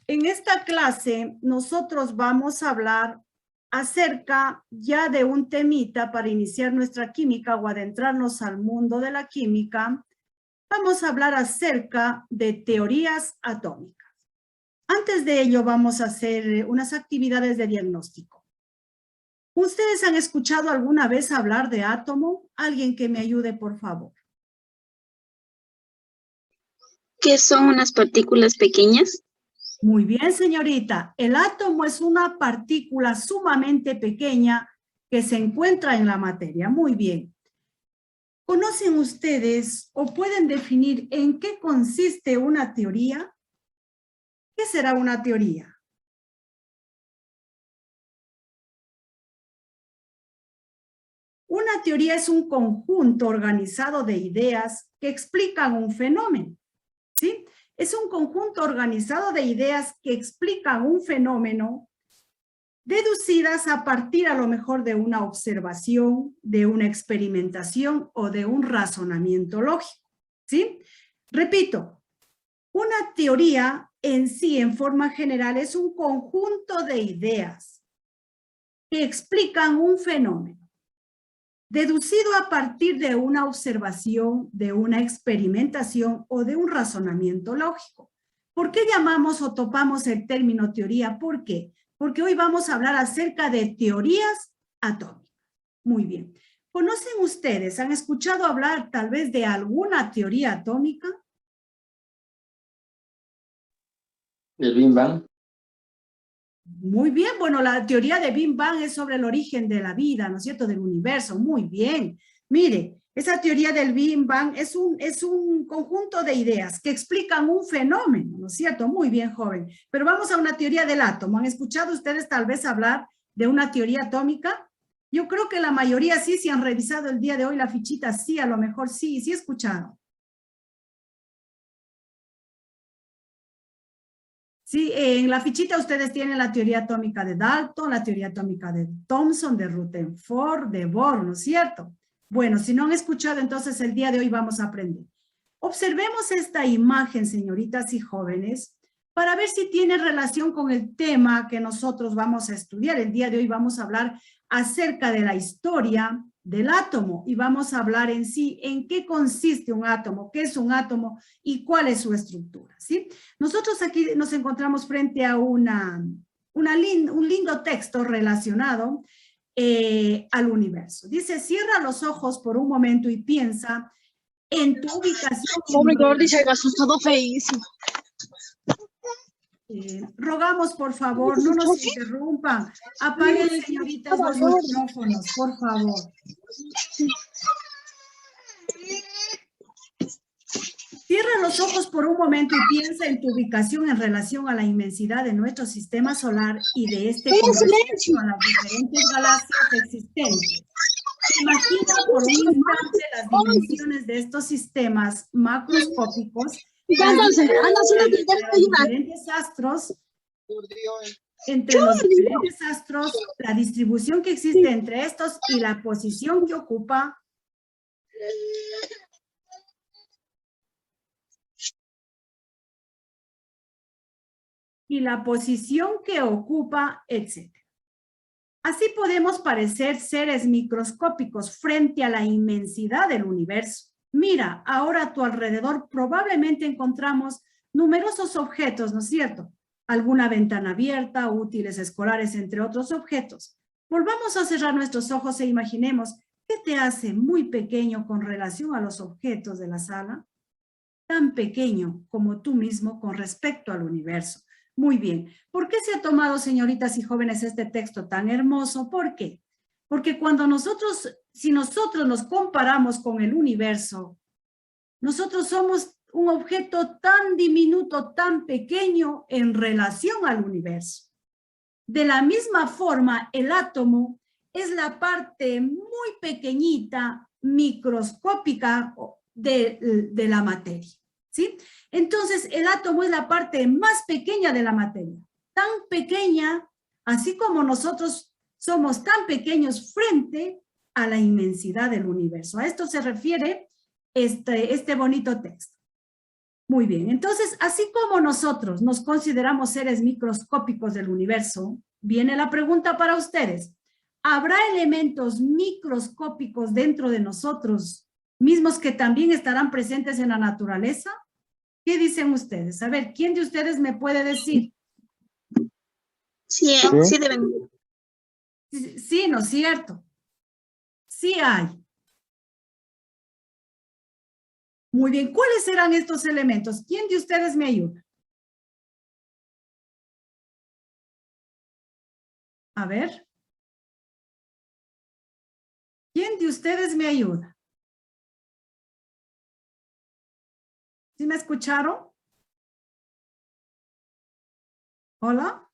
En esta clase nosotros vamos a hablar acerca ya de un temita para iniciar nuestra química o adentrarnos al mundo de la química. Vamos a hablar acerca de teorías atómicas. Antes de ello vamos a hacer unas actividades de diagnóstico. ¿Ustedes han escuchado alguna vez hablar de átomo? Alguien que me ayude, por favor. ¿Qué son unas partículas pequeñas? Muy bien, señorita. El átomo es una partícula sumamente pequeña que se encuentra en la materia. Muy bien. ¿Conocen ustedes o pueden definir en qué consiste una teoría? ¿Qué será una teoría? Una teoría es un conjunto organizado de ideas que explican un fenómeno, ¿sí? Es un conjunto organizado de ideas que explican un fenómeno deducidas a partir a lo mejor de una observación, de una experimentación o de un razonamiento lógico, ¿sí? Repito, una teoría en sí, en forma general, es un conjunto de ideas que explican un fenómeno deducido a partir de una observación, de una experimentación o de un razonamiento lógico. ¿Por qué llamamos o topamos el término teoría? ¿Por qué? Porque hoy vamos a hablar acerca de teorías atómicas. Muy bien. ¿Conocen ustedes, han escuchado hablar tal vez de alguna teoría atómica? ¿El Big Bang? Muy bien, bueno, la teoría de Big Bang es sobre el origen de la vida, ¿no es cierto?, del universo, muy bien. Mire, esa teoría del Big Bang es un conjunto de ideas que explican un fenómeno, ¿no es cierto? Muy bien, joven. Pero vamos a una teoría del átomo. ¿Han escuchado ustedes tal vez hablar de una teoría atómica? Yo creo que la mayoría sí, si han revisado el día de hoy la fichita, sí, a lo mejor sí escucharon. Sí, en la fichita ustedes tienen la teoría atómica de Dalton, la teoría atómica de Thomson, de Rutherford, de Bohr, ¿no es cierto? Bueno, si no han escuchado, entonces el día de hoy vamos a aprender. Observemos esta imagen, señoritas y jóvenes, para ver si tiene relación con el tema que nosotros vamos a estudiar. El día de hoy vamos a hablar acerca de la historia del átomo y vamos a hablar en sí en qué consiste un átomo, qué es un átomo y cuál es su estructura, ¿sí? Nosotros aquí nos encontramos frente a un lindo texto relacionado al universo. Dice, cierra los ojos por un momento y piensa en tu ubicación. Pobre Gordy, se ha asustado feísimo. Rogamos, por favor, no nos interrumpan. Apaguen, señoritas, los micrófonos, por favor. Cierra los ojos por un momento y piensa en tu ubicación en relación a la inmensidad de nuestro sistema solar y de este con respecto a las diferentes galaxias existentes. Imagina por un instante las dimensiones de estos sistemas macroscópicos entre los diferentes astros, la distribución que existe entre estos y la posición que ocupa etc. Así podemos parecer seres microscópicos frente a la inmensidad del universo. Mira, ahora a tu alrededor probablemente encontramos numerosos objetos, ¿no es cierto? Alguna ventana abierta, útiles escolares, entre otros objetos. Volvamos a cerrar nuestros ojos e imaginemos qué te hace muy pequeño con relación a los objetos de la sala, tan pequeño como tú mismo con respecto al universo. Muy bien. ¿Por qué se ha tomado, señoritas y jóvenes, este texto tan hermoso? ¿Por qué? Porque si nosotros nos comparamos con el universo, nosotros somos un objeto tan diminuto, tan pequeño en relación al universo. De la misma forma, el átomo es la parte muy pequeñita, microscópica de la materia, ¿sí? Entonces, el átomo es la parte más pequeña de la materia, tan pequeña, así como nosotros somos tan pequeños frente a la inmensidad del universo. A esto se refiere este bonito texto. Muy bien, entonces, así como nosotros nos consideramos seres microscópicos del universo, viene la pregunta para ustedes. ¿Habrá elementos microscópicos dentro de nosotros, mismos que también estarán presentes en la naturaleza? ¿Qué dicen ustedes? A ver, ¿quién de ustedes me puede decir? Sí, sí deben. Sí, ¿no es cierto? Sí hay. Muy bien, ¿cuáles serán estos elementos? ¿Quién de ustedes me ayuda? A ver. ¿Quién de ustedes me ayuda? ¿Sí me escucharon? ¿Hola?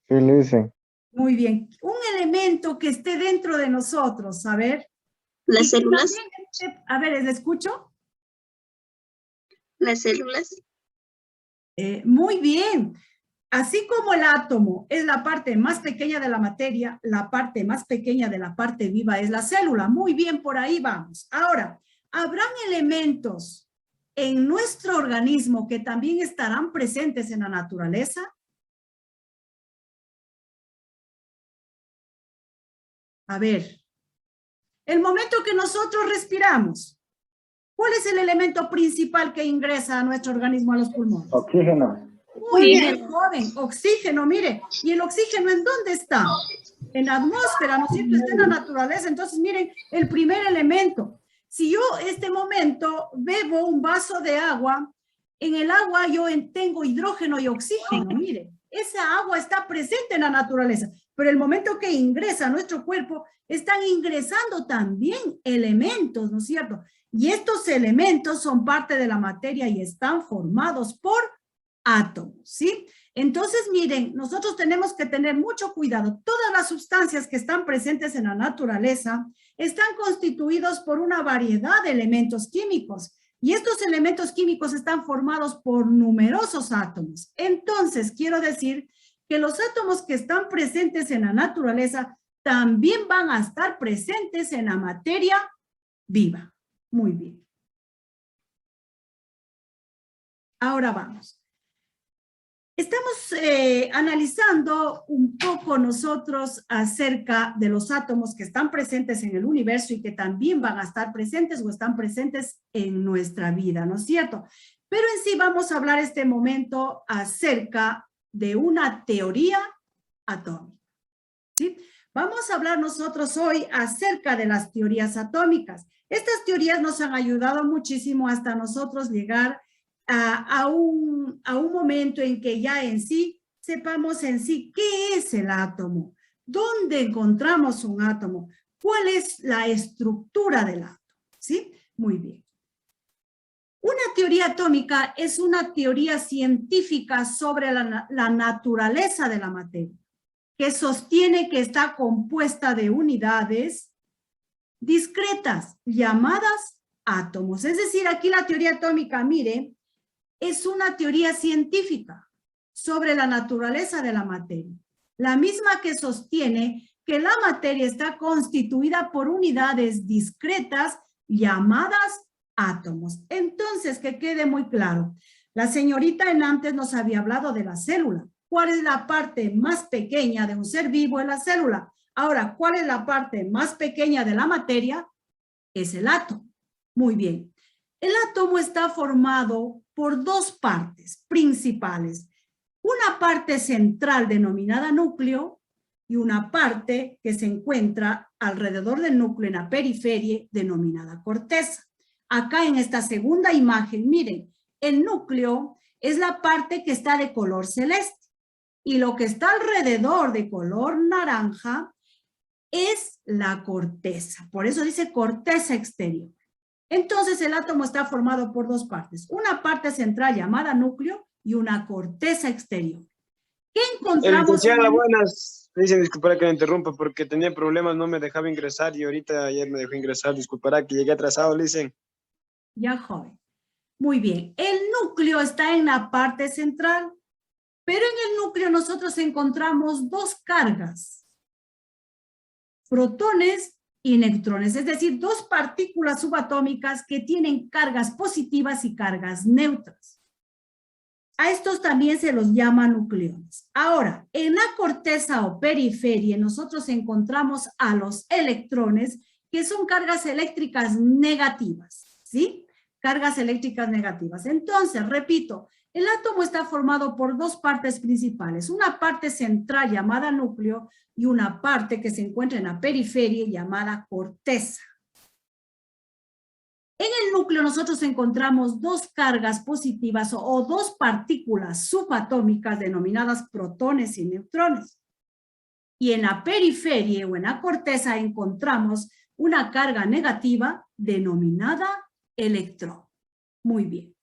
Sí, lo hice. Muy bien. Un elemento que esté dentro de nosotros, a ver. ¿Las células? A ver, ¿le escucho? ¿Las células? Muy bien. Así como el átomo es la parte más pequeña de la materia, la parte más pequeña de la parte viva es la célula. Muy bien, por ahí vamos. Ahora, ¿habrán elementos en nuestro organismo que también estarán presentes en la naturaleza? A ver, el momento que nosotros respiramos, ¿cuál es el elemento principal que ingresa a nuestro organismo, a los pulmones? Oxígeno. Muy bien, joven, oxígeno, mire. ¿Y el oxígeno en dónde está? En la atmósfera, ¿no es cierto? Está en la naturaleza. Entonces, miren, el primer elemento. Si yo este momento bebo un vaso de agua, en el agua yo tengo hidrógeno y oxígeno, mire. Esa agua está presente en la naturaleza, pero el momento que ingresa a nuestro cuerpo, están ingresando también elementos, ¿no es cierto? Y estos elementos son parte de la materia y están formados por átomos, ¿sí? Entonces, miren, nosotros tenemos que tener mucho cuidado. Todas las sustancias que están presentes en la naturaleza están constituidos por una variedad de elementos químicos y estos elementos químicos están formados por numerosos átomos. Entonces, quiero decir que los átomos que están presentes en la naturaleza también van a estar presentes en la materia viva. Muy bien. Ahora vamos. Estamos analizando un poco nosotros acerca de los átomos que están presentes en el universo y que también van a estar presentes o están presentes en nuestra vida, ¿no es cierto? Pero en sí vamos a hablar este momento acerca de una teoría atómica, ¿sí? Vamos a hablar nosotros hoy acerca de las teorías atómicas. Estas teorías nos han ayudado muchísimo hasta nosotros llegar a un momento en que ya en sí sepamos en sí qué es el átomo, dónde encontramos un átomo, cuál es la estructura del átomo, ¿sí? Muy bien. Una teoría atómica es una teoría científica sobre la naturaleza de la materia, que sostiene que está compuesta de unidades discretas llamadas átomos. Es decir, aquí la teoría atómica, mire, es una teoría científica sobre la naturaleza de la materia, la misma que sostiene que la materia está constituida por unidades discretas llamadas átomos. Entonces, que quede muy claro, la señorita en antes nos había hablado de la célula. ¿Cuál es la parte más pequeña de un ser vivo? Es la célula. Ahora, ¿cuál es la parte más pequeña de la materia? Es el átomo. Muy bien. El átomo está formado por dos partes principales. Una parte central denominada núcleo y una parte que se encuentra alrededor del núcleo en la periferia denominada corteza. Acá en esta segunda imagen, miren, el núcleo es la parte que está de color celeste y lo que está alrededor de color naranja es la corteza. Por eso dice corteza exterior. Entonces el átomo está formado por dos partes, una parte central llamada núcleo y una corteza exterior. ¿Qué encontramos? Licenciada, buenas. Dicen, disculpará que me interrumpa porque tenía problemas, no me dejaba ingresar y ahorita ayer me dejó ingresar. Disculpará que llegué atrasado, dicen. Ya, joven. Muy bien. El núcleo está en la parte central, pero en el núcleo nosotros encontramos dos cargas, protones y neutrones, es decir, dos partículas subatómicas que tienen cargas positivas y cargas neutras. A estos también se los llama nucleones. Ahora, en la corteza o periferia nosotros encontramos a los electrones, que son cargas eléctricas negativas, ¿sí? Cargas eléctricas negativas. Entonces, repito, el átomo está formado por dos partes principales, una parte central llamada núcleo y una parte que se encuentra en la periferia llamada corteza. En el núcleo nosotros encontramos dos cargas positivas o dos partículas subatómicas denominadas protones y neutrones. Y en la periferia o en la corteza encontramos una carga negativa denominada electrón. Muy bien.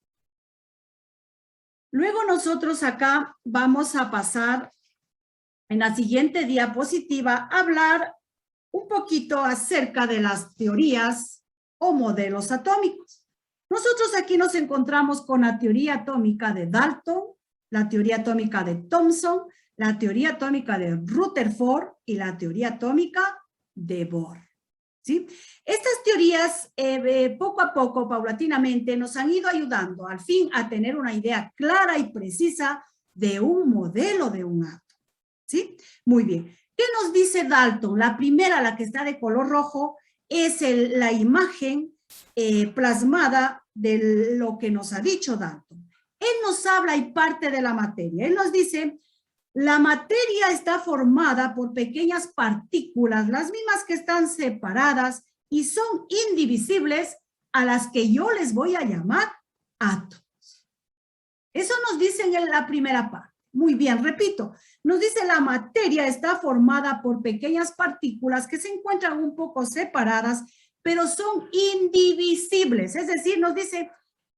Luego nosotros acá vamos a pasar en la siguiente diapositiva a hablar un poquito acerca de las teorías o modelos atómicos. Nosotros aquí nos encontramos con la teoría atómica de Dalton, la teoría atómica de Thomson, la teoría atómica de Rutherford y la teoría atómica de Bohr. ¿Sí? Estas teorías poco a poco, paulatinamente, nos han ido ayudando al fin a tener una idea clara y precisa de un modelo de un átomo. ¿Sí? Muy bien. ¿Qué nos dice Dalton? La primera, la que está de color rojo, es la imagen plasmada de lo que nos ha dicho Dalton. Él nos habla y parte de la materia. Él nos dice, la materia está formada por pequeñas partículas, las mismas que están separadas y son indivisibles, a las que yo les voy a llamar átomos. Eso nos dice en la primera parte. Muy bien, repito, nos dice la materia está formada por pequeñas partículas que se encuentran un poco separadas, pero son indivisibles. Es decir, nos dice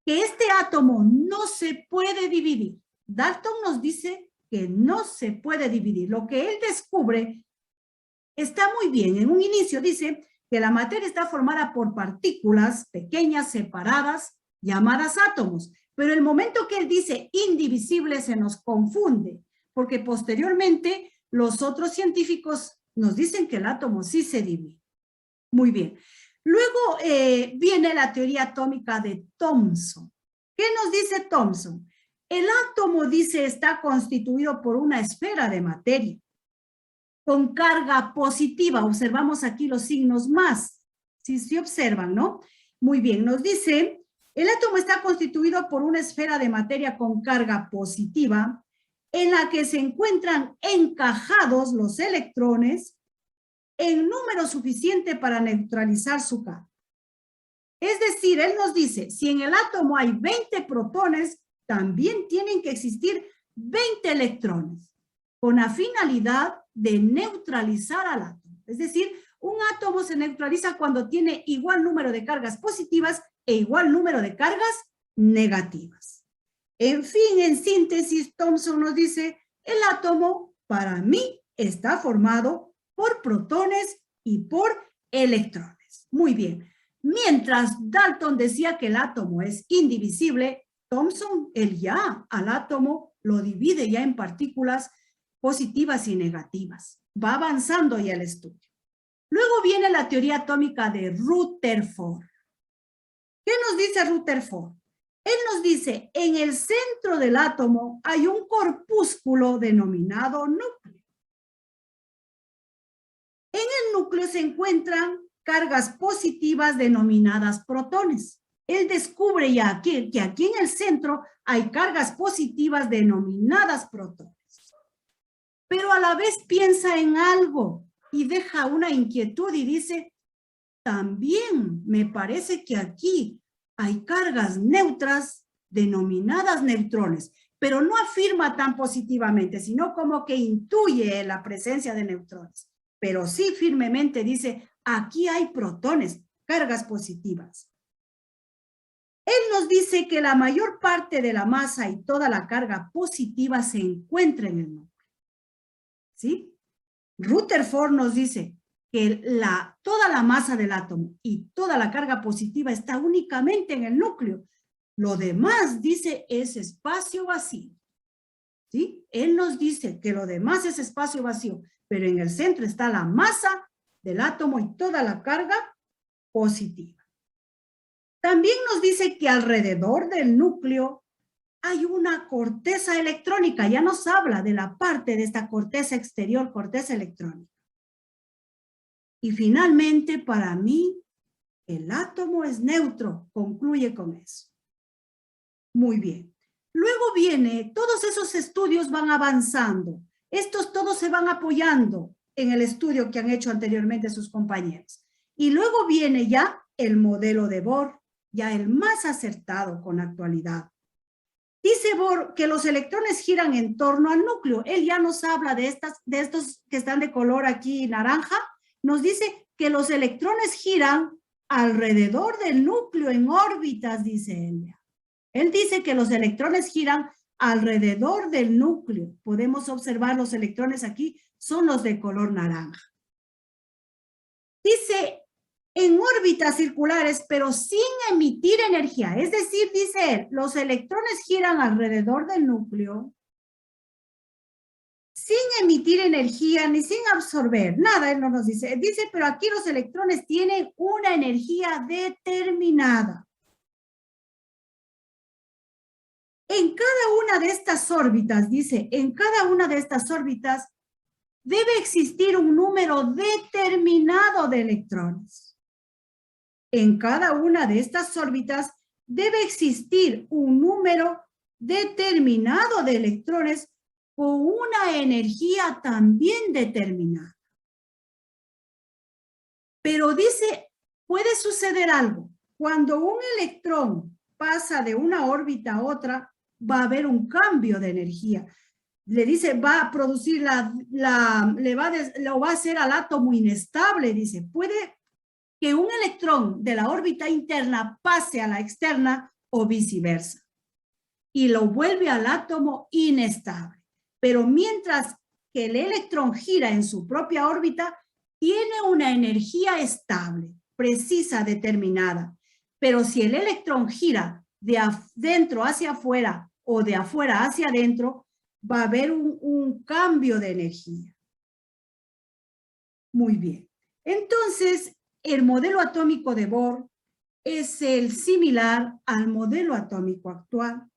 que este átomo no se puede dividir. Dalton nos dice que no se puede dividir. Lo que él descubre está muy bien. En un inicio dice que la materia está formada por partículas pequeñas separadas llamadas átomos. Pero el momento que él dice indivisible se nos confunde, porque posteriormente los otros científicos nos dicen que el átomo sí se divide. Muy bien. Luego viene la teoría atómica de Thomson. ¿Qué nos dice Thomson? El átomo, dice, está constituido por una esfera de materia con carga positiva. Observamos aquí los signos más. Si observan, ¿no? Muy bien, nos dice... El átomo está constituido por una esfera de materia con carga positiva en la que se encuentran encajados los electrones en número suficiente para neutralizar su carga. Es decir, él nos dice, si en el átomo hay 20 protones, también tienen que existir 20 electrones con la finalidad de neutralizar al átomo. Es decir, un átomo se neutraliza cuando tiene igual número de cargas positivas e igual número de cargas negativas. En fin, en síntesis, Thomson nos dice, el átomo para mí está formado por protones y por electrones. Muy bien. Mientras Dalton decía que el átomo es indivisible, Thomson, él ya al átomo lo divide ya en partículas positivas y negativas. Va avanzando ya el estudio. Luego viene la teoría atómica de Rutherford. ¿Qué nos dice Rutherford? Él nos dice, en el centro del átomo hay un corpúsculo denominado núcleo. En el núcleo se encuentran cargas positivas denominadas protones. Él descubre ya que aquí en el centro hay cargas positivas denominadas protones. Pero a la vez piensa en algo y deja una inquietud y dice, también me parece que aquí hay cargas neutras denominadas neutrones, pero no afirma tan positivamente, sino como que intuye la presencia de neutrones. Pero sí firmemente dice, aquí hay protones, cargas positivas. Él nos dice que la mayor parte de la masa y toda la carga positiva se encuentra en el núcleo. ¿Sí? Rutherford nos dice que toda la masa del átomo y toda la carga positiva está únicamente en el núcleo. Lo demás, dice, es espacio vacío. ¿Sí? Él nos dice que lo demás es espacio vacío, pero en el centro está la masa del átomo y toda la carga positiva. También nos dice que alrededor del núcleo hay una corteza electrónica. Ya nos habla de la parte de esta corteza exterior, corteza electrónica. Y finalmente, para mí, el átomo es neutro. Concluye con eso. Muy bien. Luego viene, todos esos estudios van avanzando. Estos todos se van apoyando en el estudio que han hecho anteriormente sus compañeros. Y luego viene ya el modelo de Bohr, ya el más acertado con la actualidad. Dice Bohr que los electrones giran en torno al núcleo. Él ya nos habla de estos que están de color aquí naranja. Nos dice que los electrones giran alrededor del núcleo en órbitas, dice él. Él dice que los electrones giran alrededor del núcleo. Podemos observar los electrones aquí, son los de color naranja. Dice en órbitas circulares, pero sin emitir energía. Es decir, dice él, los electrones giran alrededor del núcleo sin emitir energía ni sin absorber. Nada, él no nos dice. Dice, pero aquí los electrones tienen una energía determinada. En cada una de estas órbitas, dice, en cada una de estas órbitas debe existir un número determinado de electrones. En cada una de estas órbitas debe existir un número determinado de electrones con una energía también determinada. Pero dice, puede suceder algo. Cuando un electrón pasa de una órbita a otra, va a haber un cambio de energía. Le dice, va a producir lo va a hacer al átomo inestable, dice. Puede que un electrón de la órbita interna pase a la externa o viceversa. Y lo vuelve al átomo inestable. Pero mientras que el electrón gira en su propia órbita, tiene una energía estable, precisa, determinada. Pero si el electrón gira de adentro hacia afuera o de afuera hacia adentro, va a haber un cambio de energía. Muy bien. Entonces, el modelo atómico de Bohr es el similar al modelo atómico actual.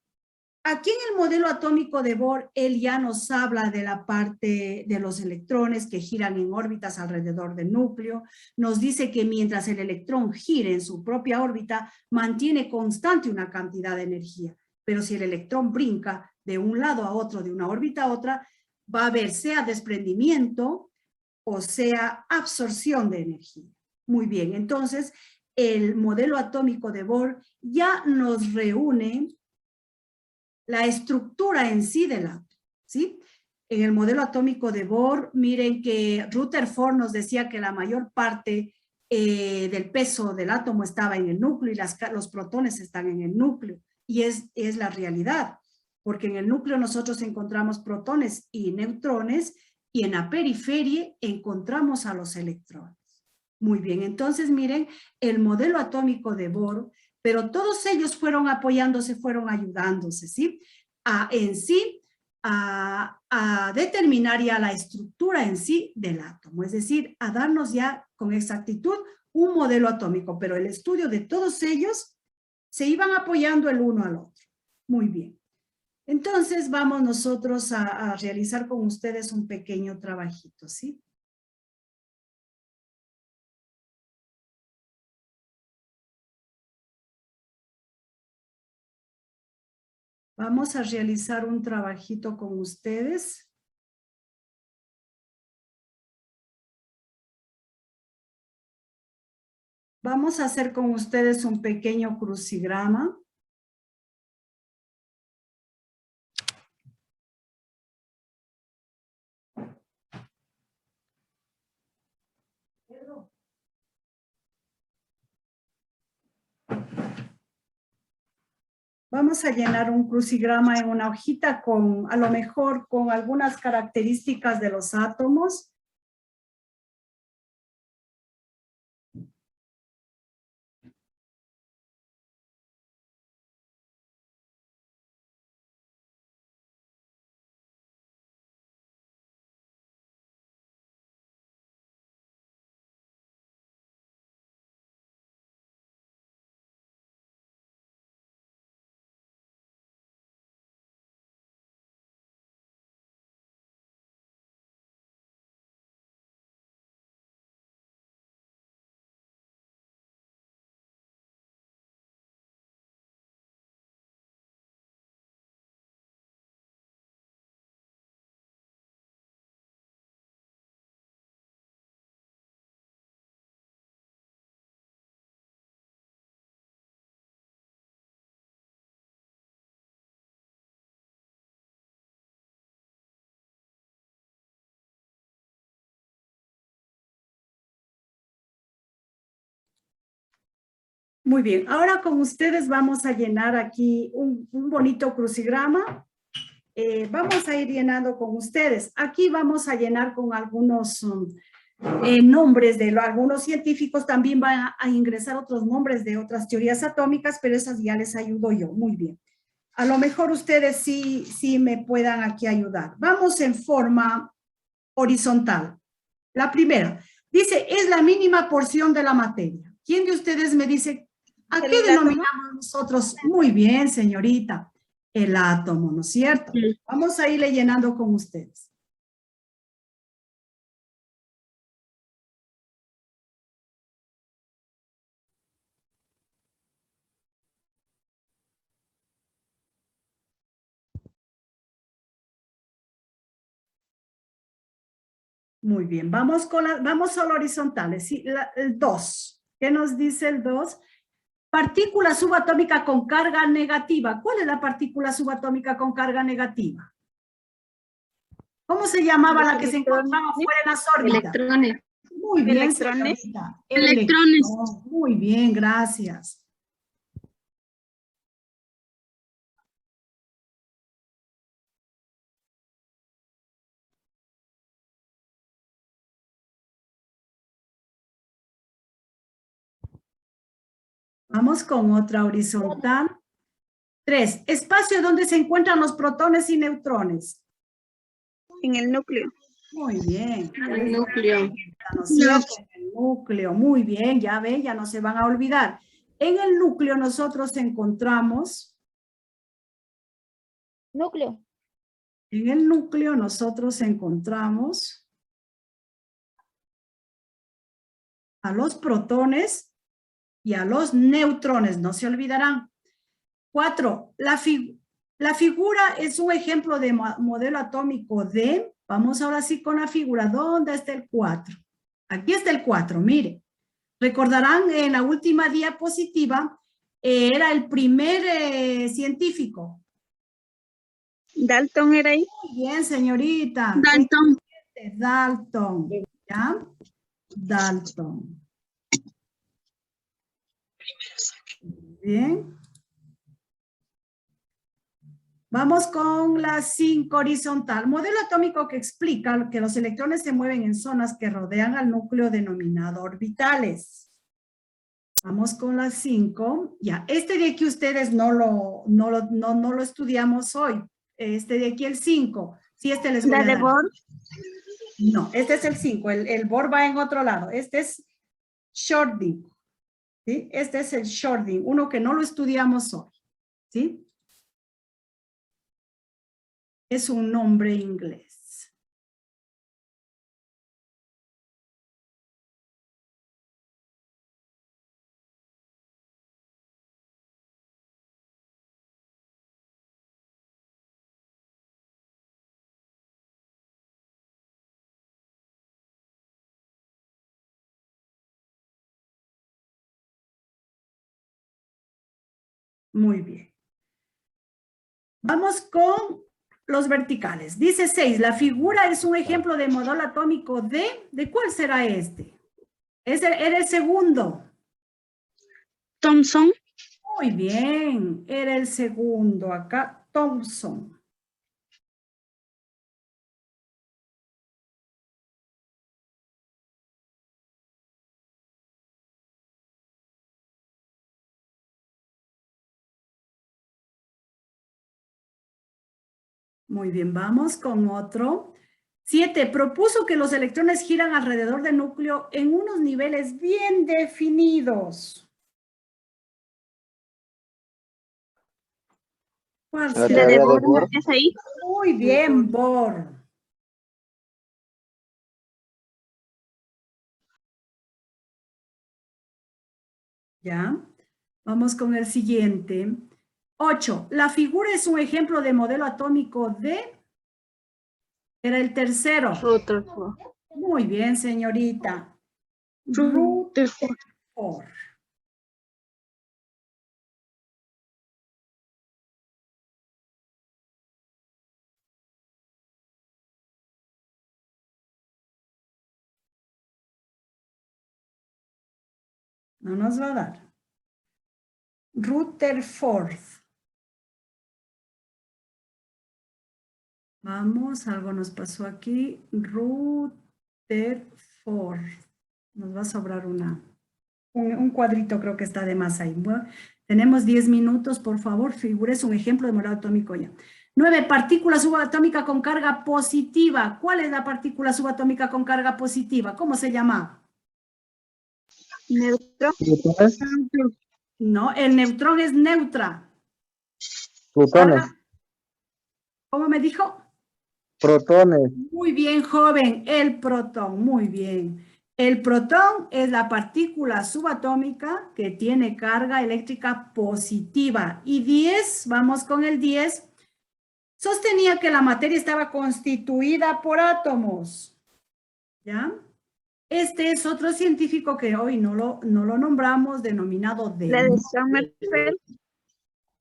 Aquí en el modelo atómico de Bohr, él ya nos habla de la parte de los electrones que giran en órbitas alrededor del núcleo. Nos dice que mientras el electrón gire en su propia órbita, mantiene constante una cantidad de energía. Pero si el electrón brinca de un lado a otro, de una órbita a otra, va a haber sea desprendimiento o sea absorción de energía. Muy bien, entonces el modelo atómico de Bohr ya nos reúne la estructura en sí del átomo, ¿sí? En el modelo atómico de Bohr, miren que Rutherford nos decía que la mayor parte del peso del átomo estaba en el núcleo y los protones están en el núcleo. Y es la realidad, porque en el núcleo nosotros encontramos protones y neutrones y en la periferia encontramos a los electrones. Muy bien, entonces miren el modelo atómico de Bohr, pero todos ellos fueron apoyándose, fueron ayudándose, ¿sí? A determinar ya la estructura en sí del átomo, es decir, a darnos ya con exactitud un modelo atómico, pero el estudio de todos ellos se iban apoyando el uno al otro. Muy bien. Entonces vamos nosotros a realizar con ustedes un pequeño trabajito, ¿sí? Vamos a realizar un trabajito con ustedes. Vamos a hacer con ustedes un pequeño crucigrama. Vamos a llenar un crucigrama en una hojita a lo mejor con algunas características de los átomos. Muy bien, ahora con ustedes vamos a llenar aquí un bonito crucigrama. Vamos a ir llenando con ustedes. Aquí vamos a llenar con algunos nombres de algunos científicos. También van a ingresar otros nombres de otras teorías atómicas, pero esas ya les ayudo yo. Muy bien. A lo mejor ustedes sí me puedan aquí ayudar. Vamos en forma horizontal. La primera, dice, es la mínima porción de la materia. ¿Quién de ustedes me dice, a qué denominamos nosotros? Muy bien, señorita, el átomo, ¿no es cierto? Vamos a irle llenando con ustedes. Muy bien, vamos solo horizontales. Sí, el 2. ¿Qué nos dice el 2? Partícula subatómica con carga negativa. ¿Cuál es la partícula subatómica con carga negativa? ¿Cómo se llamaba la que se encontraba fuera en las órbitas? Electrones. Muy bien, Electrones. señorita. Electrones. Muy bien, gracias. Vamos con otra horizontal. 3. Espacio donde se encuentran los protones y neutrones. En el núcleo. Muy bien. El núcleo. ¿No es cierto? En el núcleo. Muy bien, ya ven, ya no se van a olvidar. En el núcleo nosotros encontramos. Núcleo. En el núcleo nosotros encontramos a los protones y a los neutrones, no se olvidarán. 4. La figura es un ejemplo de modelo atómico de, vamos ahora sí con la figura, ¿dónde está el 4? Aquí está el 4, mire. Recordarán en la última diapositiva, era el primer científico. Dalton era ahí. Muy bien, señorita. Dalton. Dalton, ¿ya? Dalton. Bien. Vamos con la 5 horizontal. Modelo atómico que explica que los electrones se mueven en zonas que rodean al núcleo denominado orbitales. Vamos con la 5. Ya, este de aquí ustedes no lo estudiamos hoy. Este de aquí el 5. Sí, este les voy a dar. Bohr. No, este es el 5. El Bohr va en otro lado. Este es Schrödinger. ¿Sí? Este es el Schrödinger, uno que no lo estudiamos hoy. ¿Sí? Es un nombre inglés. Muy bien. Vamos con los verticales. Dice 6. La figura es un ejemplo de modelo atómico ¿de cuál será este? Era el segundo. Thomson. Muy bien. Era el segundo acá. Thomson. Muy bien, vamos con otro. 7. Propuso que los electrones giran alrededor del núcleo en unos niveles bien definidos. ¿Cuál La será? teoría de Bohr. ¿Es ahí? Muy bien, Bohr. ¿Ya? Vamos con el siguiente. 8. La figura es un ejemplo de modelo atómico de... Era el tercero. Rutherford. Muy bien, señorita. Rutherford. Rutherford. No nos va a dar. Rutherford. Vamos, algo nos pasó aquí. Rutherford. Nos va a sobrar un cuadrito, creo que está de más ahí. Bueno, tenemos 10 minutos, por favor, figures un ejemplo de modelo atómico ya. 9, partícula subatómica con carga positiva. ¿Cuál es la partícula subatómica con carga positiva? ¿Cómo se llama? Neutro. Plutones. No, el neutrón es neutra. Plutones. ¿Cómo me dijo? Protones. Muy bien, joven, el protón, muy bien. El protón es la partícula subatómica que tiene carga eléctrica positiva. Y 10, vamos con el 10, sostenía que la materia estaba constituida por átomos. ¿Ya? Este es otro científico que hoy no lo nombramos, denominado La de Sommerfeld.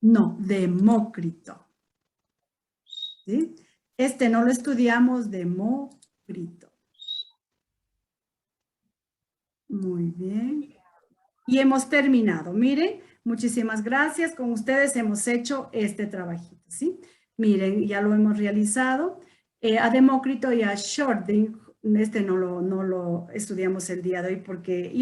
No, Demócrito. ¿Sí? Este no lo estudiamos, Demócrito. Muy bien. Y hemos terminado. Miren, muchísimas gracias. Con ustedes hemos hecho este trabajito, ¿sí? Miren, ya lo hemos realizado. A Demócrito y a Schrödinger, este no lo estudiamos el día de hoy porque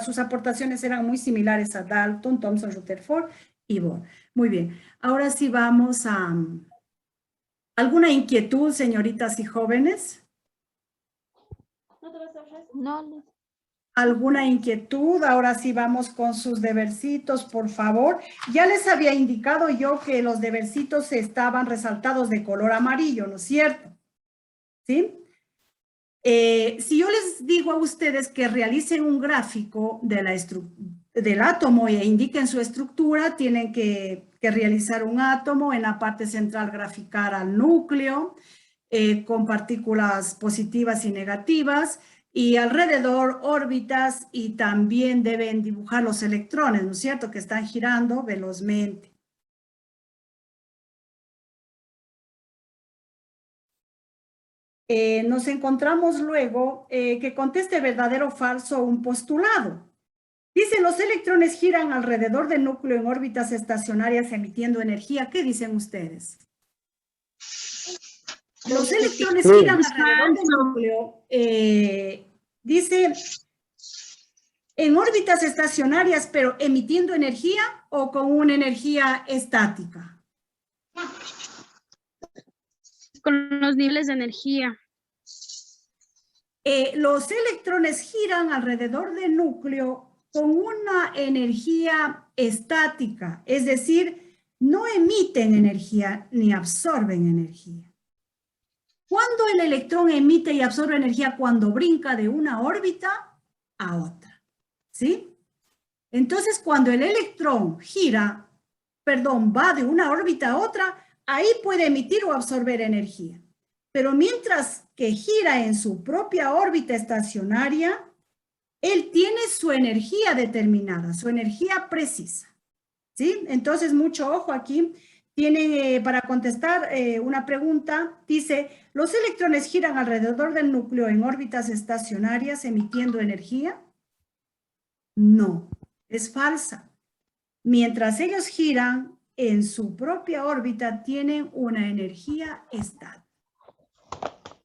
sus aportaciones eran muy similares a Dalton, Thomson, Rutherford y Bohr. Muy bien. Ahora sí vamos a... ¿Alguna inquietud, señoritas y jóvenes? No. ¿Alguna inquietud? Ahora sí vamos con sus debercitos, por favor. Ya les había indicado yo que los debercitos estaban resaltados de color amarillo, ¿no es cierto? ¿Sí? Si yo les digo a ustedes que realicen un gráfico del átomo e indiquen su estructura, tienen que realizar un átomo, en la parte central graficar al núcleo, con partículas positivas y negativas, y alrededor órbitas, y también deben dibujar los electrones, ¿no es cierto?, que están girando velozmente. Nos encontramos luego que conteste verdadero o falso un postulado. Dice, los electrones giran alrededor del núcleo en órbitas estacionarias emitiendo energía. ¿Qué dicen ustedes? Los electrones giran alrededor del núcleo, dice, en órbitas estacionarias, pero emitiendo energía o con una energía estática. Con los niveles de energía. Los electrones giran alrededor del núcleo con una energía estática, es decir, no emiten energía ni absorben energía. ¿Cuándo el electrón emite y absorbe energía? Cuando brinca de una órbita a otra, ¿sí? Entonces, cuando el electrón va de una órbita a otra, ahí puede emitir o absorber energía. Pero mientras que gira en su propia órbita estacionaria, él tiene su energía determinada, su energía precisa, ¿sí? Entonces, mucho ojo aquí. Tienen, para contestar una pregunta, dice, ¿los electrones giran alrededor del núcleo en órbitas estacionarias emitiendo energía? No, es falsa. Mientras ellos giran en su propia órbita, tienen una energía estática.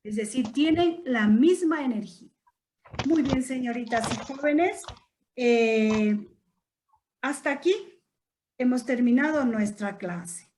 Es decir, tienen la misma energía. Muy bien, señoritas y jóvenes. Hasta aquí hemos terminado nuestra clase.